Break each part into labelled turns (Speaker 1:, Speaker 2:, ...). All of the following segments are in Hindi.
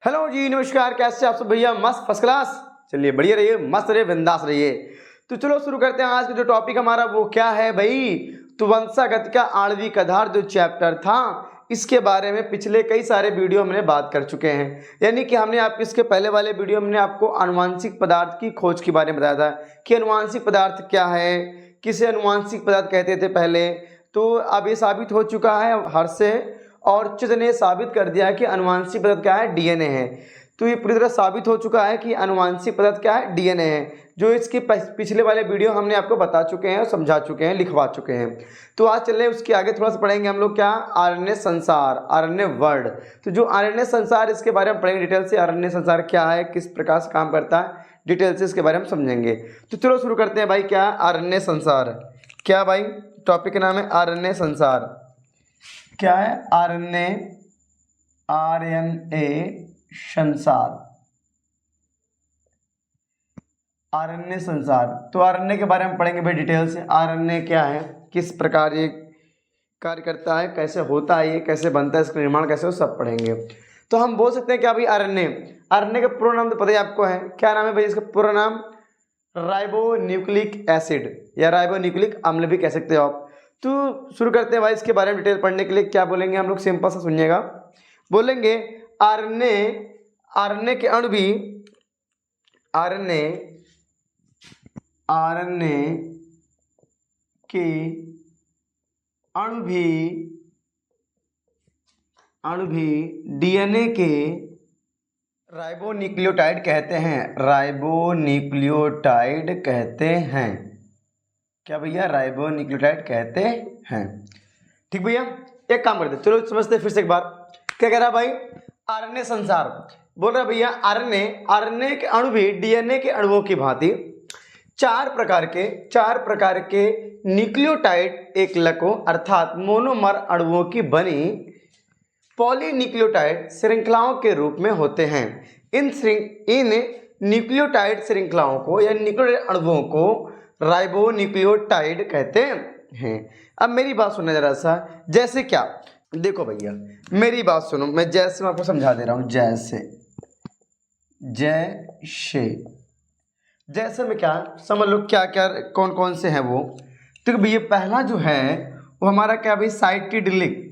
Speaker 1: हेलो जी, नमस्कार। कैसे आप सब भैया? मस्त, फर्स्ट क्लास। चलिए, बढ़िया रहिए, मस्त रहिए, बिंदास रहिए। तो चलो शुरू करते हैं। आज का जो टॉपिक हमारा वो क्या है भाई? तो वंशागत का आणविक आधार जो चैप्टर था, इसके बारे में पिछले कई सारे वीडियो हमने बात कर चुके हैं। यानी कि हमने आपके इसके पहले वाले वीडियो में हमने आपको अनुवांशिक पदार्थ की खोज के बारे में बताया था कि अनुवांशिक पदार्थ क्या है, किसे अनुवांशिक पदार्थ कहते थे पहले। तो अब ये साबित हो चुका है हर्ष से और चित ने साबित कर दिया है कि अनुवांशिक पदार्थ क्या है? डीएनए है। तो ये पूरी तरह साबित हो चुका है कि अनुवांशिक पदार्थ क्या है? डीएनए है। जो इसके पिछले वाले वीडियो हमने आपको बता चुके हैं, समझा चुके हैं, लिखवा चुके हैं। तो आज चल रहे उसके आगे थोड़ा सा पढ़ेंगे हम लोग क्या? आरएनए संसार, आरएनए वर्ल्ड। तो जो आरएनए संसार, इसके बारे में पढ़ेंगे डिटेल से। आरएनए संसार क्या है, किस प्रकार से काम करता है, डिटेल से इसके बारे में समझेंगे। तो चलो शुरू करते हैं भाई। क्या आरएनए संसार? क्या भाई? टॉपिक का नाम है आरएनए संसार। क्या है? आरएनए, आरएनए संसार, आरएनए संसार। तो आरएनए के बारे में पढ़ेंगे भाई डिटेल से। आरएनए क्या है, किस प्रकार ये कार्य करता है, कैसे होता है, ये कैसे बनता है, इसका निर्माण कैसे हो, सब पढ़ेंगे। तो हम बोल सकते हैं क्या भाई? आरएनए, आरएनए का पूरा नाम तो पता ही आपको है। क्या नाम है भाई इसका पूरा नाम? राइबो न्यूक्लिक एसिड या राइबो न्यूक्लिक अम्ल भी कह सकते हो आप। तो शुरू करते हैं भाई इसके बारे में डिटेल पढ़ने के लिए। क्या बोलेंगे हम लोग? सिंपल सा सुनिएगा। बोलेंगे आरएनए, आरएनए के अणु भी, आरएनए, आरएनए के अणु भी डीएनए के राइबोन्यूक्लियोटाइड कहते हैं। राइबोन्यूक्लियोटाइड कहते हैं। क्या भैया? राइबोन्यूक्लियोटाइड कहते हैं। ठीक भैया, एक काम करते, चलो समझते फिर से एक बार। क्या कह रहा है भाई? आरएनए संसार बोल रहा है भैया। आरएनए, आरएनए के अणु भी डीएनए के अणुओं की भांति चार प्रकार के न्यूक्लियोटाइड एकलकों अर्थात मोनोमर अणुओं की बनी पॉलीन्यूक्लियोटाइड श्रृंखलाओं के रूप में होते हैं। इन न्यूक्लियोटाइड श्रृंखलाओं को या न्यूक्लियोटाइड अणुओं को राइबोन्यूक्लियोटाइड कहते हैं। अब मेरी बात सुनना जरा सा। जैसे क्या? देखो भैया, मेरी बात सुनो। मैं जैसे मैं आपको समझा दे रहा हूं। जैसे में क्या समझ लो, क्या क्या कौन कौन से हैं वो। तो भैया पहला जो है वो हमारा क्या भाई? Cytidylic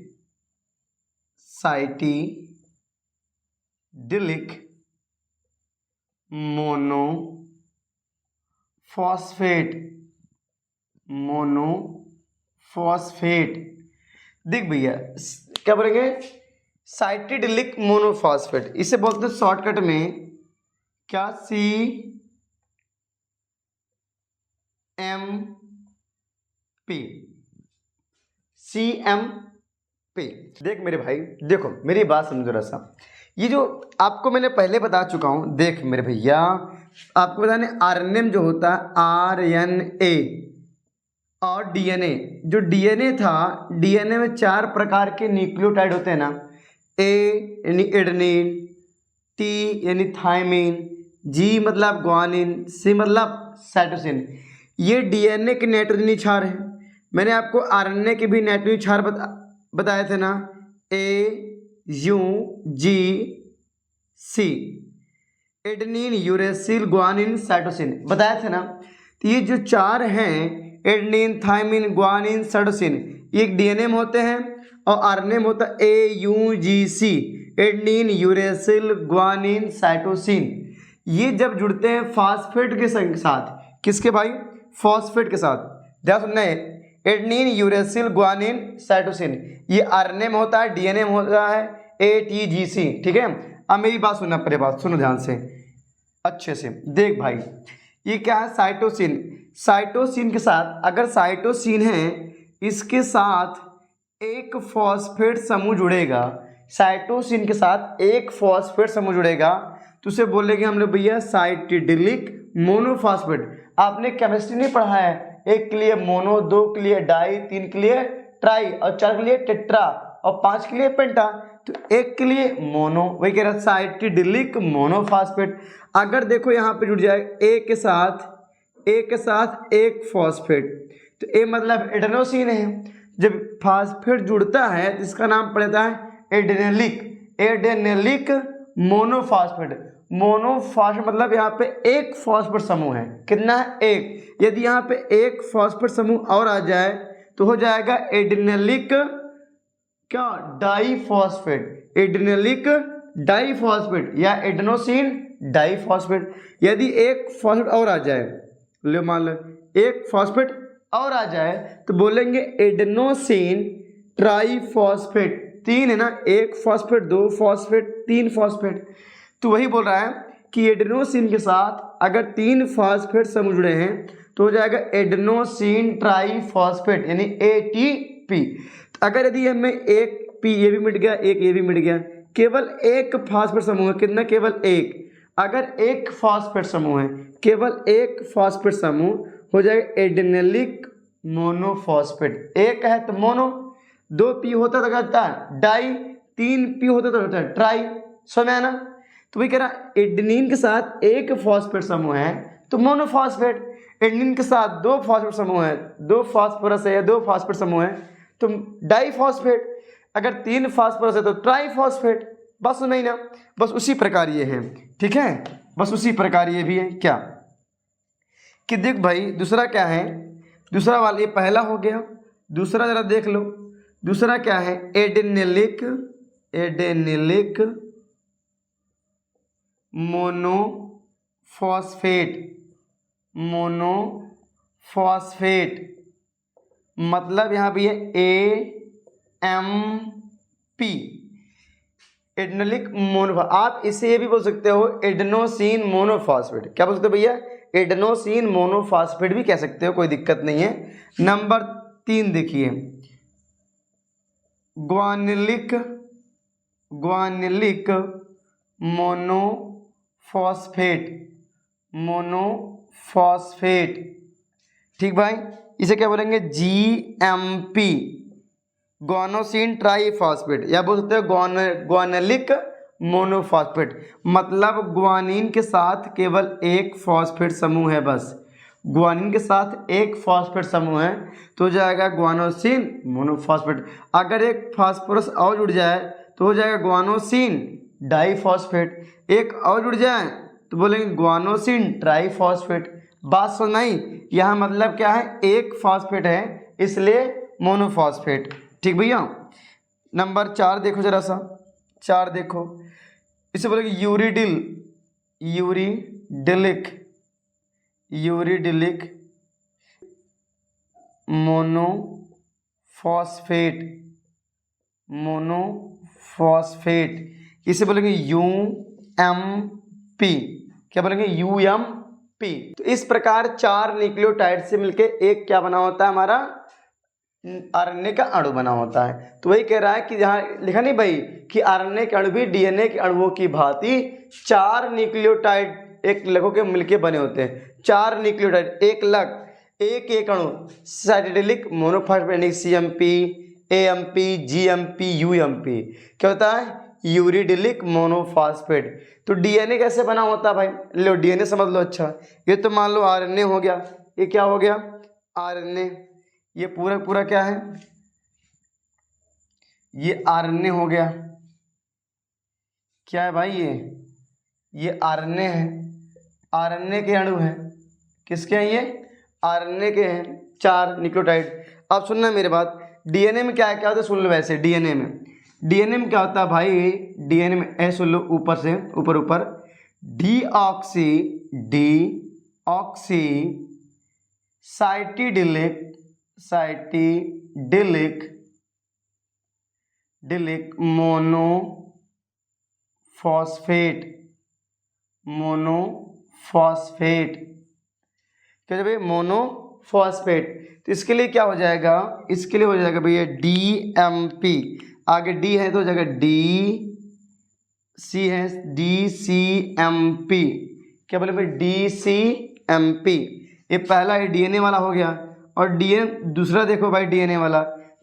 Speaker 1: monophosphate. देख भैया, क्या बोलेंगे? Cytidylic monophosphate. इसे बोलते हैं शॉर्टकट में क्या? CMP। देख मेरे भाई, देखो मेरी बात समझो जरा सा। ये जो आपको मैंने पहले बता चुका हूं, देख मेरे भैया, आपको बताने आरएनए में जो होता है आरएनए और डीएनए। जो डीएनए था, डीएनए में चार प्रकार के न्यूक्लियोटाइड होते हैं ना। ए यानी एडेनिन, टी यानी थायमिन, जी मतलब ग्वानिन, सी मतलब साइटोसिन। ये डीएनए के नाइट्रोजनी क्षार है। मैंने आपको आरएनए के भी नाइट्रोजनी क्षार बताए थे ना। AUGC, adenine, uracil, guanine, cytosine बताए थे ना। तो ये जो चार हैं, एडेनिन, थायमिन, ग्वानिन, साइटोसिन, ये डीएनए में होते हैं और आरएनए में होता है AUGC, adenine, uracil, guanine, cytosine. ये जब जुड़ते हैं फास्फेट के साथ, किसके भाई? फॉस्फेट के साथ। ध्यान सुनना है, एडेनिन, यूरेसिल, ग्वानिन, साइटोसिन, ये आरएनए में होता है, डीएनए में होता है ATGC। ठीक है, अब मेरी बात सुनना, पहले बात सुनो ध्यान से अच्छे से। देख भाई, ये क्या है? साइटोसिन। साइटोसिन के साथ, अगर साइटोसिन है, इसके साथ एक फॉस्फेट समूह जुड़ेगा। साइटोसिन के साथ एक फॉस्फेट समूह जुड़ेगा तो उसे बोलेंगे हम लोग भैया साइटिडिलिक मोनोफॉस्फेट। आपने केमिस्ट्री नहीं पढ़ा है? एक के लिए मोनो, दो के लिए डाई, तीन के लिए ट्राई और चार के लिए टेट्रा और पांच के लिए पेंटा। तो एक के लिए मोनो, वही कह रहा है साइटिडिलिक मोनोफॉस्फेट। अगर देखो यहाँ पे जुड़ जाए ए के साथ एक फॉस्फेट, तो ए मतलब एडेनोसिन है। जब फॉस्फेट जुड़ता है तो इसका नाम पड़ता है एडेनिलिक मोनोफॉस्फेट। मोनोफॉस्फेट मतलब यहाँ पे एक फॉस्फेट समूह है, कितना है? एक। यदि यहाँ पे एक फॉस्फेट समूह और आ जाए तो हो जाएगा एडिनिलिक क्या? डाइफॉस्फेट। एडिनिलिक डाइफॉस्फेट या एडेनोसिन डाइफॉस्फेट। यदि एक फॉस्फेट और आ जाए, लो मान लो एक फॉस्फेट और आ जाए तो बोलेंगे एडेनोसिन ट्राइफॉस्फेट। तीन है ना, एक फॉस्फेट, दो फॉस्फेट, तीन फॉस्फेट। तो वही बोल रहा है कि एडेनोसिन के साथ अगर तीन फॉस्फेट समूह जुड़े हैं तो हो जाएगा एडेनोसिन ट्राइफॉस्फेट यानी ATP। अगर यदि हमें एक पी ये भी मिट गया, एक ये भी मिट गया, केवल एक फॉस्फेट समूह है, कितना? केवल एक। अगर एक फॉस्फेट समूह है, केवल एक फॉस्फेट समूह, हो जाएगा एडेनिलिक मोनोफॉस्फेट। एक है तो मोनो, दो पी होता तो कहता है डाई, तीन पी होता तो होता है ट्राई। समझ में आना? तो वही कह रहा एडेनिन के साथ एक फॉस्फेट समूह है तो मोनोफॉस्फेट। एडेनिन के साथ दो फॉस्फेट समूह है, दो फॉस्फोरस है, दो फॉस्फेट समूह है तो डाइफॉस्फेट। अगर तीन फॉस्फोरस है तो ट्राइफॉस्फेट। बस नहीं ना, बस उसी प्रकार ये है, ठीक है? बस उसी प्रकार ये भी है क्या कि देख भाई दूसरा क्या है, दूसरा वाला ये पहला हो गया, दूसरा जरा देख लो। दूसरा क्या है? Adenylic, adenylic monophosphate. मोनोफॉस्फेट मतलब यहाँ भी है AMP एडेनिलिक मोनो। आप इसे ये भी बोल सकते हो एडेनोसिन मोनोफॉस्फेट। क्या बोल सकते हो भैया? एडेनोसिन मोनोफॉस्फेट भी कह सकते हो, कोई दिक्कत नहीं है। नंबर 3 देखिए, ग्वानिलिक, ग्वानिलिक मोनोफॉस्फेट, मोनोफॉस्फेट। ठीक भाई, इसे क्या बोलेंगे? GMP ग्वानोसिन ट्राइफॉस्फेट या बोल सकते हो ग्वानिलिक मोनोफॉस्फेट। मतलब ग्वानिन के साथ केवल एक फॉस्फेट समूह है, बस ग्वानिन के साथ एक फॉस्फेट समूह है तो हो जाएगा ग्वानोसिन मोनोफॉस्फेट। अगर एक फास्फोरस और जुड़ जाए तो हो जाएगा ग्वानोसिन डाइफॉस्फेट। एक और जुड़ जाए तो बोलेंगे ग्वानोसिन ट्राइफॉस्फेट। बात सुन नहीं, यहाँ मतलब क्या है? एक फॉस्फेट है इसलिए मोनोफॉस्फेट। ठीक भैया? नंबर 4 देखो जरा सा, 4 देखो, इसे बोलेंगे यूरिडिल, यूरिडिलिक, यूरिडिलिक मोनोफॉस्फेट, मोनोफॉस्फेट। इसे बोलेंगे UMP। क्या बोलेंगे? UMP। तो इस प्रकार 4 न्यूक्लियोटाइड से मिलके एक क्या बना होता है? हमारा RNA का अणु बना होता है। तो वही कह रहा है कि जहाँ लिखा नहीं भाई कि RNA के अणु भी DNA के अणुओं की भांति 4 न्यूक्लियोटाइड एक लगों के मिलके बने होते हैं। 4 न्यूक्लियोटाइड, एक लग, एक एक अणु, साइटोडेलिक monophosphate CMP, AMP, GMP, UMP। क्या होता है? यूरिडिलिक मोनोफॉस्फेट। तो DNA कैसे बना होता है भाई? लो DNA समझ लो। अच्छा, ये तो मान लो RNA हो गया, ये क्या हो गया? RNA। ये पूरा पूरा क्या है? ये RNA हो गया। क्या है भाई? ये RNA है, RNA के अणु हैं। किसके हैं ये? RNA के हैं 4 न्यूक्लियोटाइड। अब सुनना मेरी बात, DNA में क्या क्या होता है सुन लो। वैसे DNA में क्या होता है भाई? DNA में ऐसे सुन लो, ऊपर से ऊपर ऊपर, डीऑक्सी साइटिडिलिक, डिलिक मोनोफॉस्फेट। क्या भाई? मोनोफॉस्फेट। तो इसके लिए क्या हो जाएगा? इसके लिए हो जाएगा भैया DMP। आगे D है तो हो जाएगा DC है, DCMP। क्या बोले भाई? DCMP। ये पहला है DNA वाला हो गया। और DNA दूसरा देखो भाई, DNA वाला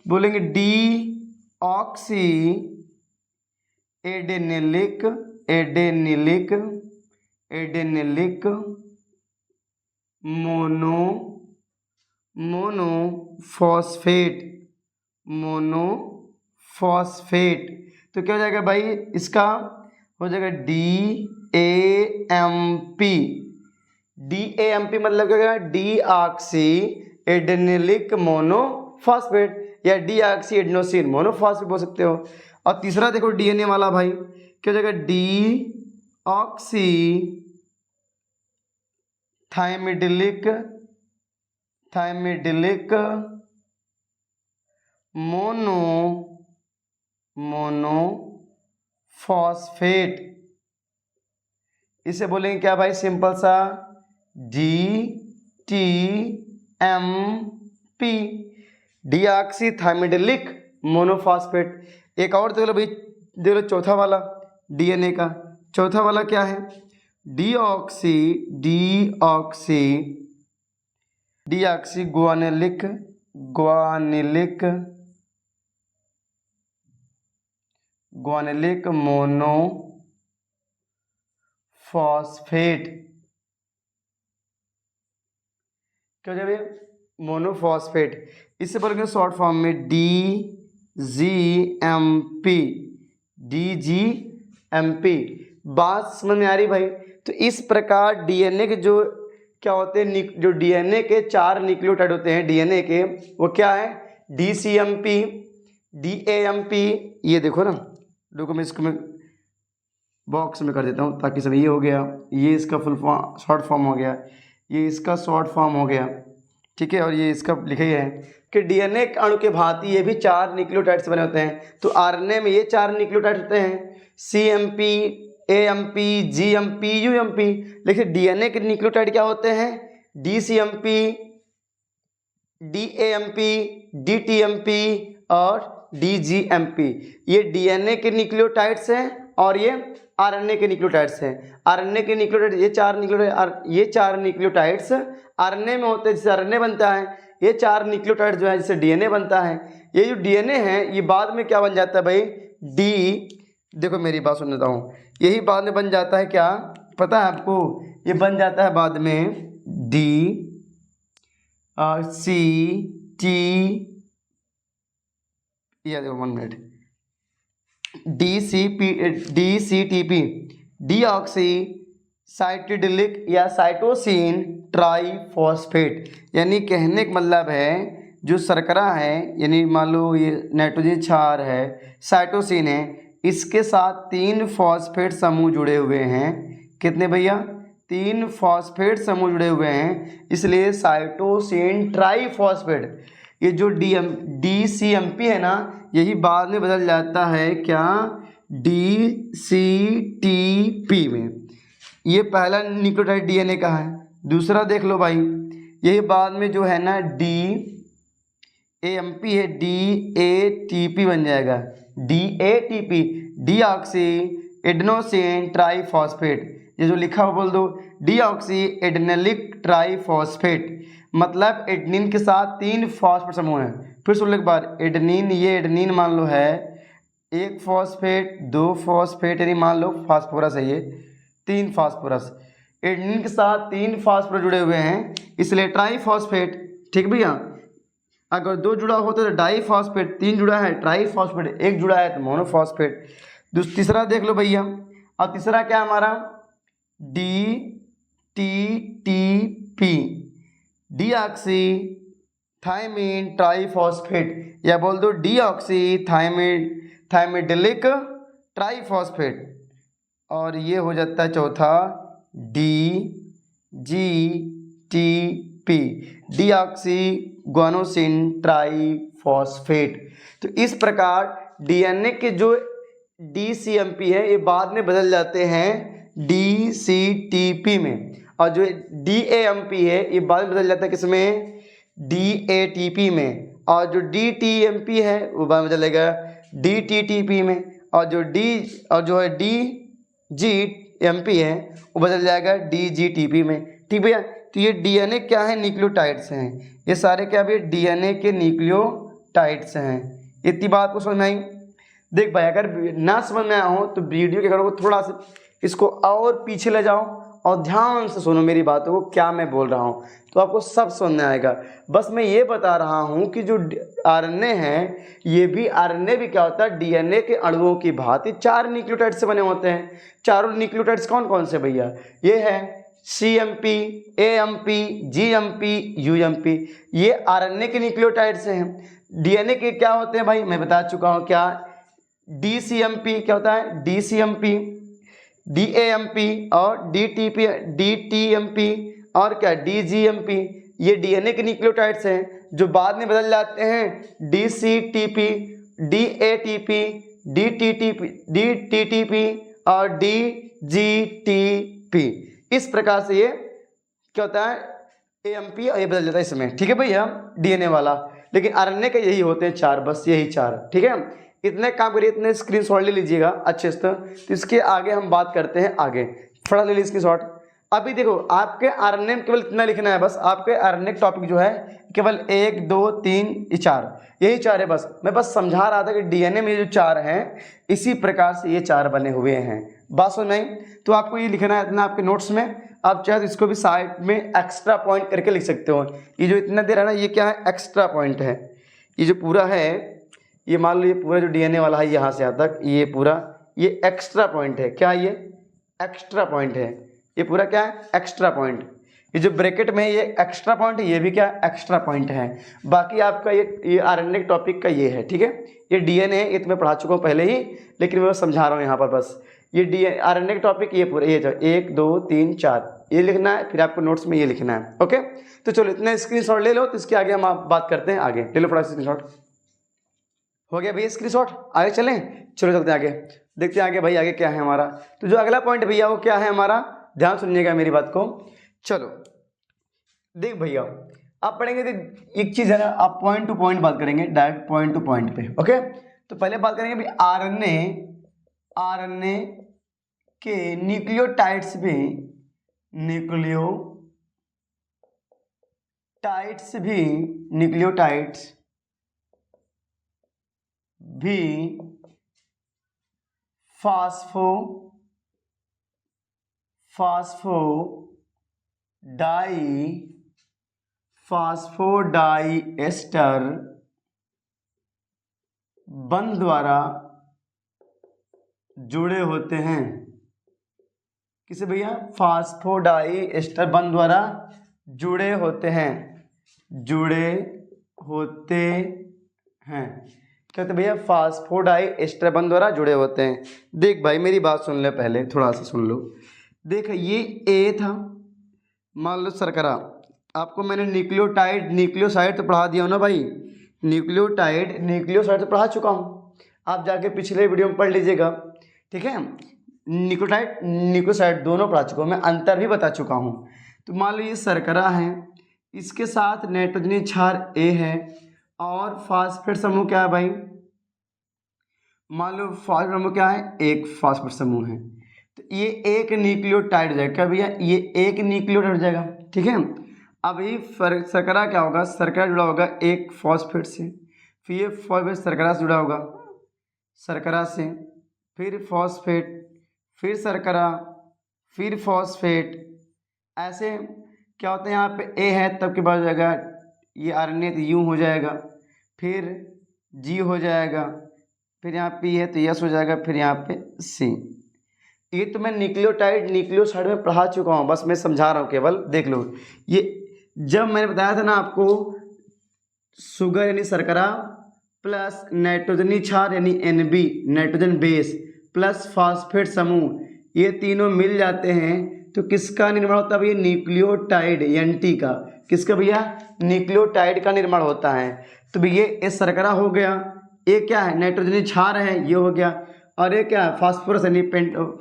Speaker 1: बोलेंगे डीऑक्सी एडेनिलिक मोनोफॉस्फेट। तो क्या हो जाएगा भाई? इसका हो जाएगा DAMP। DAMP मतलब क्या होगा, डीऑक्सी एडेनिलिक मोनोफॉस्फेट या डीऑक्सी एडेनोसिन मोनोफॉस्फेट बोल सकते हो। और तीसरा देखो DNA वाला भाई, क्या हो जाएगा, डीऑक्सी थाइमिडिलिक मोनोफॉस्फेट। इसे बोलेंगे क्या भाई, सिंपल सा DTMP, डीऑक्सी थाइमिडिलिक मोनोफॉस्फेट। एक और देख लो भाई, देख लो चौथा वाला DNA का। चौथा वाला क्या है, डीऑक्सी ग्वानिलिक मोनोफॉस्फेट। क्या हो जाएगा, मोनोफॉस्फेट। इससे बोलेंगे शॉर्ट फॉर्म में DGMP। बात समझ में आ रही भाई। तो इस प्रकार DNA के जो क्या होते हैं, जो DNA के 4 न्यूक्लियोटाइड होते हैं DNA के, वो क्या है, DCMP, DAMP। ये देखो ना, देखो मैं इसको बॉक्स में कर देता हूँ ताकि सब, ये हो गया, ये इसका फुल फॉर्म शॉर्ट फॉर्म हो गया, ये इसका शॉर्ट फॉर्म हो गया, ठीक है। और ये इसका लिखा ही है कि DNA अणु के भांति ये भी 4 न्यूक्लियोटाइड से बने होते हैं। तो RNA में ये 4 न्यूक्लियोटाइड होते हैं, CMP, AMP, GMP, UMP। लेकिन DNA के न्यूक्लियोटाइड क्या होते हैं, DCMP, DAMP, DTMP और DGMP। ये DNA के न्यूक्लियोटाइड्स हैं और ये RNA के न्यूक्लियोटाइड्स हैं। RNA के न्यूक्लियोटाइड, ये 4 न्यूक्लियोटाइड्स RNA में होते हैं, जिससे RNA बनता है। ये 4 न्यूक्लियोटाइड जो है जिससे DNA बनता है। ये जो DNA है ये बाद में क्या बन जाता है भाई, देखो मेरी बात सुन लेता हूँ, यही बाद में बन जाता है क्या पता है आपको, ये बन जाता है बाद में DCT, या देखो 1 मिनट, DCTP, डीऑक्सी साइटिडिलिक या साइटोसिन ट्राइफॉस्फेट। यानी कहने का मतलब है जो शर्करा है, यानी मान लो ये नाइट्रोजन क्षार है, साइटोसिन है, इसके साथ 3 फॉस्फेट समूह जुड़े हुए हैं। कितने भैया, 3 फॉस्फेट समूह जुड़े हुए हैं, इसलिए साइटोसिन ट्राइफॉस्फेट। ये जो DCMP है ना, यही बाद में बदल जाता है क्या, DCTP में। ये पहला न्यूक्लियोटाइड DNA का है। दूसरा देख लो भाई, यही बाद में जो है ना DAMP है, DATP बन जाएगा, DATP, डीऑक्सी एडेनोसिन ट्राइफॉस्फेट। ये जो लिखा हुआ बोल दो, डीऑक्सी एडेनिलिक ट्राइफॉस्फेट, मतलब एडेनिन के साथ 3 फॉस्फेट समूह हैं। फिर सुन लो एक बार, एडेनिन, ये एडेनिन मान लो है 1 फॉस्फेट, 2 फॉस्फेट, यानी मान लो फास्फोरस है ये 3 फास्फोरस। एडेनिन के साथ 3 फास्फोरस जुड़े हुए हैं, इसलिए ट्राइफॉस्फेट। ठीक भैया, अगर 2 जुड़ा हो तो डाईफॉस्फेट, 3 जुड़ा है ट्राइफॉस्फेट, 1 जुड़ा है तो मोनोफॉस्फेट। तीसरा देख लो भैया, अब तीसरा क्या हमारा, DTTP, डीऑक्सी थाइमिन ट्राइफॉस्फेट, या बोल दो डीऑक्सी थाइमिडिलिक ट्राइफॉस्फेट। और ये हो जाता है चौथा DGTP, डीऑक्सी ग्वानोसिन ट्राइफॉस्फेट। तो इस प्रकार DNA के जो DCMP है ये बाद में बदल जाते हैं DCTP में, और जो DAMP है ये बाद में बदल जाता है किसमें, DATP में, और जो DTMP है वो बाद में बदलेगा DTTP में, और जो है DGMP है वो बदल जाएगा DGTP में। ठीक भैया, तो ये DNA क्या है, न्यूक्लियोटाइड्स हैं, ये सारे क्या भी DNA के न्यूक्लियोटाइड्स हैं। इतनी बात को समझ में आई। देख भाई, अगर ना समझ में आया हो तो वीडियो के करो थोड़ा सा इसको और पीछे ले जाओ और ध्यान से सुनो मेरी बातों को, क्या मैं बोल रहा हूँ, तो आपको सब समझ में आएगा। बस मैं ये बता रहा हूँ कि जो आरएनए हैं, ये भी आरएनए भी क्या होता है, डीएनए के अणुओं की भांति 4 न्यूक्लियोटाइड से बने होते हैं। चारों न्यूक्लियोटाइड्स कौन कौन से भैया, ये है CMP, AMP, GMP, UMP, ये आरएनए के न्यूक्लियोटाइड्स हैं। डीएनए के क्या होते हैं भाई, मैं बता चुका हूँ क्या, DCMP क्या होता है, DCMP, DAMP और DTMP और क्या DGMP, ये डीएनए के न्यूक्लियोटाइड्स हैं जो बाद में बदल जाते हैं DCTP, DATP, DTTP और DGTP। इस प्रकार से ये क्या होता है, AMP और ये बदल जाता है इसमें, ठीक है भैया, डीएनए वाला। लेकिन आरएनए के यही होते हैं 4, बस यही 4, ठीक है। इतने काम करिए, इतने स्क्रीनशॉट ले लीजिएगा अच्छे से। तो इसके आगे हम बात करते हैं आगे, थोड़ा ले लीजिए स्क्रीनशॉट। अभी देखो आपके आरएनए में केवल इतना लिखना है बस, आपके आरएनए टॉपिक जो है केवल 1 2 3 4, यही 4 है बस। मैं बस समझा रहा था कि डीएनए में जो 4 हैं इसी प्रकार से ये 4 बने हुए हैं, बात सुन नहीं। तो आपको ये लिखना है इतना आपके नोट्स में, आप चाहे तो इसको भी साइड में एक्स्ट्रा पॉइंट करके लिख सकते हो। ये जो इतना दे रहा है ना, ये क्या है, एक्स्ट्रा पॉइंट है। ये जो पूरा है, ये मान लो ये पूरा जो डीएनए वाला है यहाँ से यहाँ तक, ये पूरा ये एक्स्ट्रा पॉइंट है। क्या ये एक्स्ट्रा पॉइंट है, ये पूरा क्या है, एक्स्ट्रा पॉइंट। ये जो ब्रैकेट में ये एक्स्ट्रा पॉइंट है, ये भी क्या एक्स्ट्रा पॉइंट है। बाकी आपका ये आरएनए टॉपिक का ये है, ठीक है। ये डीएनए है, ये तो मैं पढ़ा चुका हूँ पहले ही, लेकिन मैं समझा रहा हूँ यहाँ पर बस। ये आरएनए का टॉपिक ये पूरा, ये 1 2 3 4 ये लिखना है, फिर आपको नोट्स में ये लिखना है, ओके। तो चलो इतने स्क्रीनशॉट ले लो, तो इसके आगे हम आप बात करते हैं आगे। ले लो फटाफट स्क्रीनशॉट, हो गया भैया स्क्रीनशॉट, आगे चलें। चलो चलते हैं आगे, देखते हैं आगे भाई आगे क्या है हमारा। तो जो अगला पॉइंट भैया वो क्या है हमारा, ध्यान सुनिएगा मेरी बात को। चलो देख भैया, आप पढ़ेंगे तो एक चीज़ है ना, आप पॉइंट टू पॉइंट बात करेंगे, डायरेक्ट पॉइंट टू पॉइंट पे, ओके। तो पहले बात करेंगे भाई आरएनए के न्यूक्लियोटाइड्स भी फास्फोडाइएस्टर बंध द्वारा जुड़े होते हैं। किसे भैया, फास्फोडाइएस्टर बंध द्वारा जुड़े होते हैं, क्या होते भैया, फास्फोडाइएस्टर बंध द्वारा जुड़े होते हैं। देख भाई मेरी बात सुन ले, पहले थोड़ा सा सुन लो। देख ये ए था, मान लो शर्करा, आपको मैंने न्यूक्लियोसाइड तो पढ़ा दिया हो ना भाई, न्यूक्लियोसाइड तो पढ़ा चुका हूँ, आप जाके पिछले वीडियो में पढ़ लीजिएगा, ठीक है। न्यूक्लियोसाइड दोनों पढ़ा चुका हूँ मैं, अंतर भी बता चुका हूँ। तो मान लो ये शर्करा है, इसके साथ नाइट्रोजनी क्षार ए है और फास्फेट समूह क्या है भाई, मान लो फास्फेट समूह क्या है, एक फास्फेट समूह है। तो ये एक न्यूक्लियोटाइड हो जाएगा, क्या भैया, ये एक न्यूक्लियोटाइड हो जाएगा, ठीक है। अब ये शर्करा क्या होगा, शर्करा जुड़ा होगा एक फॉस्फेट से, फिर ये फॉस्फेट शर्करा से जुड़ा होगा, शर्करा से फिर फॉस्फेट, फिर शर्करा, फिर फॉस्फेट, ऐसे क्या होता है, यहाँ पे ए है तब के बाद हो जाएगा ये आरएनए तो यू हो जाएगा, फिर जी हो जाएगा, फिर यहाँ पी है तो यस हो जाएगा, फिर यहाँ पे सी। ये तो मैं न्यूक्लियोसाइड में पढ़ा चुका हूँ, बस मैं समझा रहा हूँ केवल, देख लो। ये जब मैंने बताया था ना आपको, शुगर यानी शर्करा प्लस नाइट्रोजनी क्षार यानी NB nitrogen base plus phosphate समूह, ये तीनों मिल जाते हैं तो किसका निर्माण होता है भैया, न्यूक्लियोटाइड NT का। किसका भैया, न्यूक्लियोटाइड का निर्माण होता है। तो भैया ये शर्करा हो गया, ये क्या है, नाइट्रोजनी क्षार है, ये हो गया, और ये क्या है, फास्फोरस यानी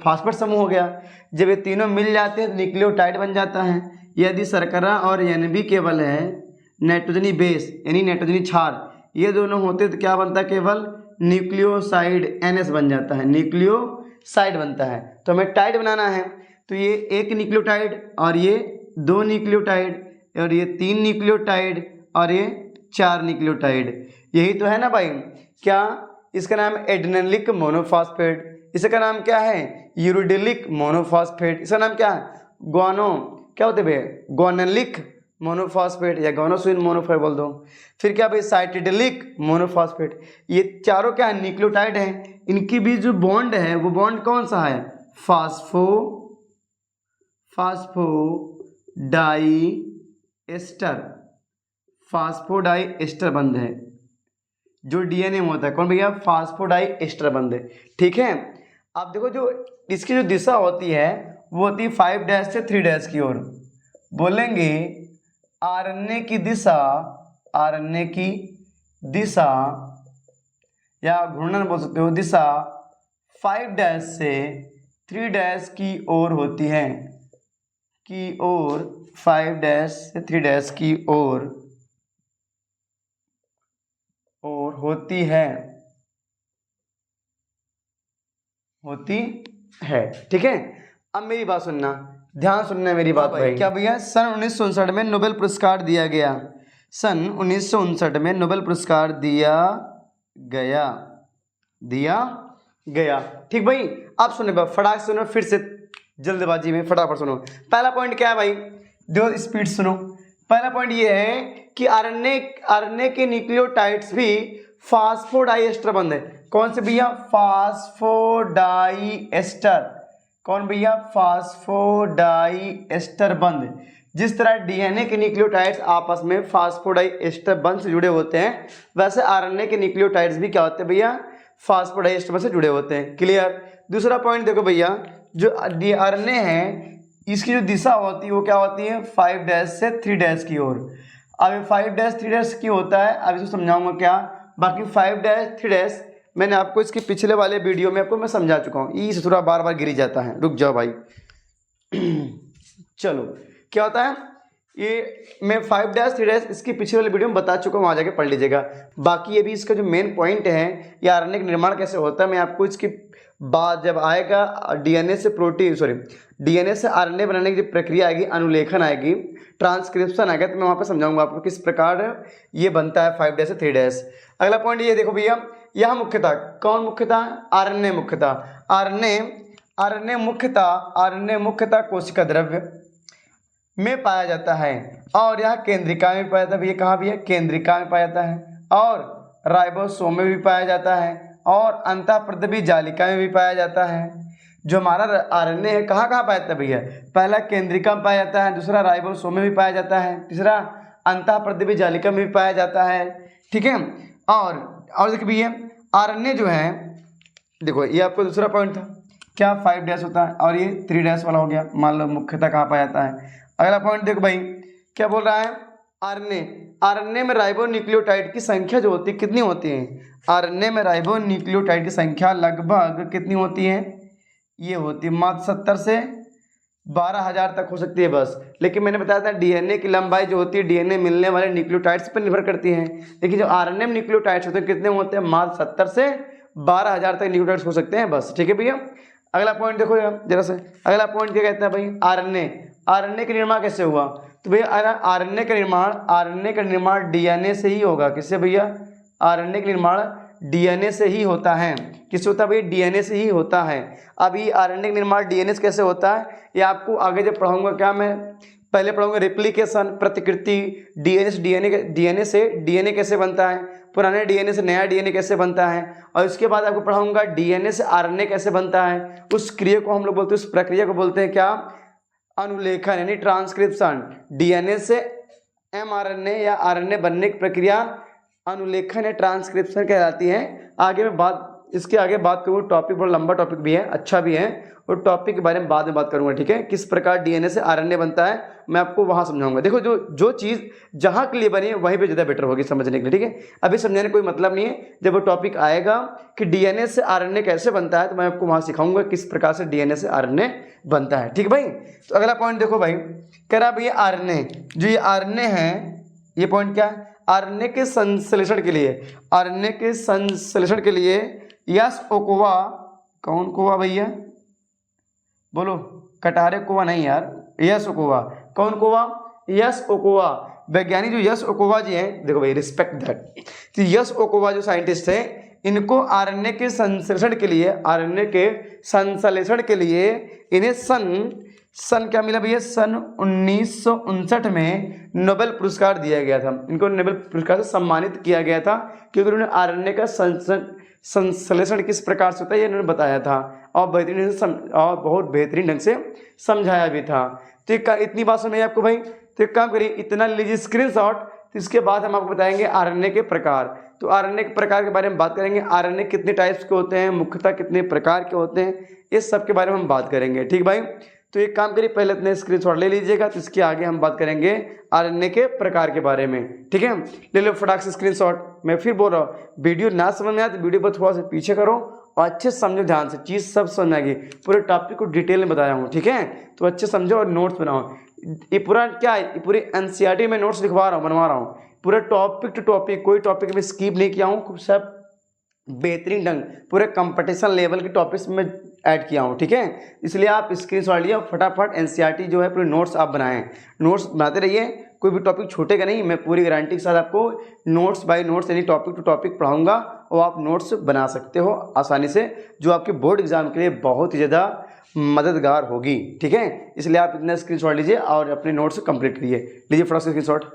Speaker 1: फास्फेट समूह हो गया। जब ये तीनों मिल जाते हैं तो न्यूक्लियोटाइड बन जाता है। यदि शर्करा और NB केवल है, नाइट्रोजनी बेस यानी नाइट्रोजनी क्षार, ये दोनों होते तो क्या बनता है, केवल न्यूक्लियोसाइड NS बन जाता है, न्यूक्लियोसाइड बनता है। तो हमें टाइड बनाना है, तो ये एक न्यूक्लियोटाइड और ये 2 न्यूक्लियोटाइड और ये 3 न्यूक्लियोटाइड और ये 4 न्यूक्लियोटाइड, यही तो है ना भाई। क्या इसका नाम है एडेनिलिक मोनोफॉस्फेट, इसका नाम क्या है, यूरिडिलिक मोनोफॉस्फेट, इसका नाम क्या है, क्या होते भैया, ग्वानलिक मोनोफॉस्फेट या गोनोसिन मोनोफॉस्फेट बोल दो। फिर क्या भाई, साइटिडिलिक मोनोफॉस्फेट। ये चारों क्या है, न्यूक्लियोटाइड हैं। इनकी भी जो बॉन्ड है वो बॉन्ड कौन सा है, फास्फोडाइएस्टर बंध है जो डीएनए में होता है। कौन भैया, फास्फोडाइएस्टर बंध है। ठीक है, अब देखो जो इसकी जो दिशा होती है वो होती है 5' से 3' की ओर। बोलेंगे आरएनए की दिशा या घूर्णन बोल सकते हो, दिशा 5' से 3' की ओर होती है, 5' से 3' की ओर होती है। ठीक है, अब मेरी बात सुनना, ध्यान सुनना मेरी बात भाई। क्या भैया, सन 1959 में नोबेल पुरस्कार दिया गया। सन 1959 में नोबेल पुरस्कार दिया गया। ठीक भाई, अब सुनो, फटाक सुनो, फिर से जल्दबाजी में फटाफट सुनो। पहला पॉइंट क्या है भाई, देखो स्पीड सुनो। पहला पॉइंट ये है कि आरएनए के न्यूक्लियोटाइड्स भी फास्फोडाइएस्टर बंध है। कौन से भैया, फास्फोडाइएस्टर। कौन भैया, फास्फोडाइएस्टर बंध। जिस तरह डीएनए के न्यूक्लियोटाइड्स आपस में फास्फोडाइएस्टर बंध से जुड़े होते हैं, वैसे आरएनए के न्यूक्लियोटाइड्स भी क्या होते हैं भैया, फास्फोडाइएस्टर बंध से जुड़े होते हैं। क्लियर। दूसरा पॉइंट देखो भैया, जो आरएनए है इसकी जो दिशा होती है वो क्या होती है, 5' से 3' की ओर। अब 5' 3' की होता है, अब इसको समझाऊंगा क्या। बाकी 5' 3' मैंने आपको इसके पिछले वाले वीडियो में आपको मैं समझा चुका हूँ। ये थोड़ा बार बार गिरी जाता है, रुक जाओ भाई। चलो, क्या होता है ये, मैं 5' 3' इसके पिछले वाले वीडियो में बता चुका हूँ, वहाँ जाके पढ़ लीजिएगा। बाकी ये भी इसका जो मेन पॉइंट है, ये आरएनए का निर्माण कैसे होता है, मैं आपको इसकी बात जब आएगा डीएनए से आरएनए बनाने की प्रक्रिया आएगी, अनुलेखन आएगी, ट्रांसक्रिप्शन आएगा, तो मैं वहाँ पे समझाऊंगा आपको किस प्रकार ये बनता है 5' से 3'। अगला पॉइंट ये देखो भैया, यहाँ मुख्यतः कौन मुख्यतः, आरएनए मुख्यतः कोशिका द्रव्य में पाया जाता है, और यह केंद्रिका में पाया जाता है। भैया कहाँ भैया, केंद्रिका में पाया जाता है, और राइबोसोम में भी पाया जाता है, और अंतःप्रद्रवी जालिका में भी पाया जाता है। जो हमारा आरएनए है कहाँ पाया जाता है भैया, पहला केंद्रिका में पाया जाता है, दूसरा राइबोसोम में भी पाया जाता है, तीसरा अंतःप्रद्रवी जालिका में भी पाया जाता है। ठीक है, और देखिए भैया आरएनए जो है, देखो ये आपको दूसरा पॉइंट था, क्या 5' होता है, और ये 3' वाला हो गया। मान लो मुख्यतः कहाँ पाया जाता है। अगला पॉइंट देखो भाई, क्या बोल रहा है, आरएनए में राइबोन्यूक्लियोटाइड की संख्या जो होती है कितनी होती है, आरएनए में राइबोन्यूक्लियोटाइड की संख्या लगभग कितनी होती है, ये होती है मात्र 70 से 12,000 तक हो सकती है बस। लेकिन मैंने बताया था डीएनए की लंबाई जो होती है डीएनए मिलने वाले न्यूक्लियोटाइड्स पर निर्भर करती है। लेकिन जो आरएनए में न्यूक्लियोटाइड्स होते हैं कितने होते हैं, मात्र 70 से 12,000 तक न्यूक्लियोटाइड्स हो सकते हैं बस। ठीक है भैया, अगला पॉइंट देखो जरा से, अगला पॉइंट क्या कहता है भाई, आरएनए का निर्माण कैसे हुआ। तो भैया आरएनए का निर्माण डीएनए से ही होगा। किससे भैया, आरएनए का निर्माण डीएनए से ही होता है। किससे होता है भैया, डीएनए से ही होता है। अब ये आरएनए का निर्माण डीएनए से कैसे होता है, ये आपको आगे जब पढ़ाऊंगा, क्या मैं पहले पढ़ाऊंगा रेप्लिकेशन, प्रतिकृति, डीएनए से डीएनए कैसे बनता है, पुराने डीएनए से नया डीएनए कैसे बनता है, और उसके बाद आपको पढ़ाऊंगा डीएनए से आरएनए कैसे बनता है। उस क्रिया को हम लोग बोलते हैं, उस प्रक्रिया को बोलते हैं क्या, अनुलेखन यानी ट्रांसक्रिप्शन। डीएनए से एमआरएनए या आरएनए बनने की प्रक्रिया अनुलेखन या ट्रांसक्रिप्शन कहलाती है। आगे मैं इसके आगे बात करूँगा, टॉपिक बहुत लंबा टॉपिक भी है, अच्छा भी है, और टॉपिक के बारे में बाद में बात करूँगा। ठीक है, किस प्रकार डीएनए से आरएनए बनता है मैं आपको वहाँ समझाऊंगा। देखो जो चीज़ जहाँ के लिए बनी है वहीं पे ज़्यादा बेटर होगी समझने के लिए। ठीक है, अभी समझाने कोई मतलब नहीं है, जब वो टॉपिक आएगा कि डीएनए से आरएनए कैसे बनता है तो मैं आपको वहाँ सिखाऊंगा किस प्रकार से डीएनए से आरएनए बनता है। ठीक भाई, तो अगला पॉइंट देखो भाई, कह रहा भैया आरएनए, जो ये आरएनए है, ये पॉइंट क्या है, आरएनए के संश्लेषण के लिए यस ओकोवा, कौन कोवा भैया, बोलो, कटारे कोवा नहीं यार, यस ओकोवा, कौन कोवा, यस ओकोवा, वैज्ञानिक जो यस ओकोवा जी हैं, देखो भाई रिस्पेक्ट दैट, तो यस ओकोवा जो साइंटिस्ट हैं, इनको आरएनए के संश्लेषण के लिए इन्हें सन सन क्या मिला भैया, सन 1959 में नोबेल पुरस्कार दिया गया था। इनको नोबेल पुरस्कार से सम्मानित किया गया था क्योंकि उन्होंने आरएनए का संश्लेषण किस प्रकार से होता है ये उन्होंने बताया था और बहुत बेहतरीन ढंग से समझाया भी था। तो इतनी बात समझ आपको भाई। तो एक काम करिए, इतना लीजिए स्क्रीनशॉट। तो इसके बाद हम आपको बताएंगे आरएनए के प्रकार। तो आरएनए के प्रकार के बारे में बात करेंगे, आरएनए कितने टाइप्स के होते हैं, मुख्यतः कितने प्रकार के होते हैं, इस सब के बारे में हम बात करेंगे। ठीक भाई, तो एक काम करिए, पहले इतने स्क्रीनशॉट ले लीजिएगा, तो इसके आगे हम बात करेंगे आरएनए के प्रकार के बारे में। ठीक है, ले लो फटाक से स्क्रीनशॉट। मैं फिर बोल रहा हूँ, वीडियो ना समझ में आए तो वीडियो पर थोड़ा सा पीछे करो और अच्छे से समझो, ध्यान से, चीज़ सब समझ आएगी। पूरे टॉपिक को डिटेल में बताया हूँ, ठीक है, तो अच्छे समझो और नोट्स बनाओ। ये पूरा क्या है, ये पूरी एनसीईआरटी में नोट्स लिखवा रहा हूँ, बनवा रहा हूँ, पूरे टॉपिक टू टॉपिक, कोई टॉपिक में स्किप नहीं किया हूँ, सब बेहतरीन ढंग पूरे कंपटीशन लेवल के टॉपिक्स में ऐड किया हूँ। ठीक है, इसलिए आप स्क्रीनशॉट लिए फटाफट एनसीईआरटी जो है पूरे नोट्स आप बनाएं, नोट्स बनाते रहिए, कोई भी टॉपिक छूटेगा नहीं। मैं पूरी गारंटी के साथ आपको नोट्स बाय नोट्स यानी टॉपिक टू टॉपिक पढ़ाऊंगा और आप नोट्स बना सकते हो आसानी से, जो आपके बोर्ड एग्जाम के लिए बहुत ही ज़्यादा मददगार होगी। ठीक है, इसलिए आप इतना स्क्रीनशॉट लीजिए और अपने नोट्स कंप्लीट करिए। लीजिए फटाफट स्क्रीनशॉट।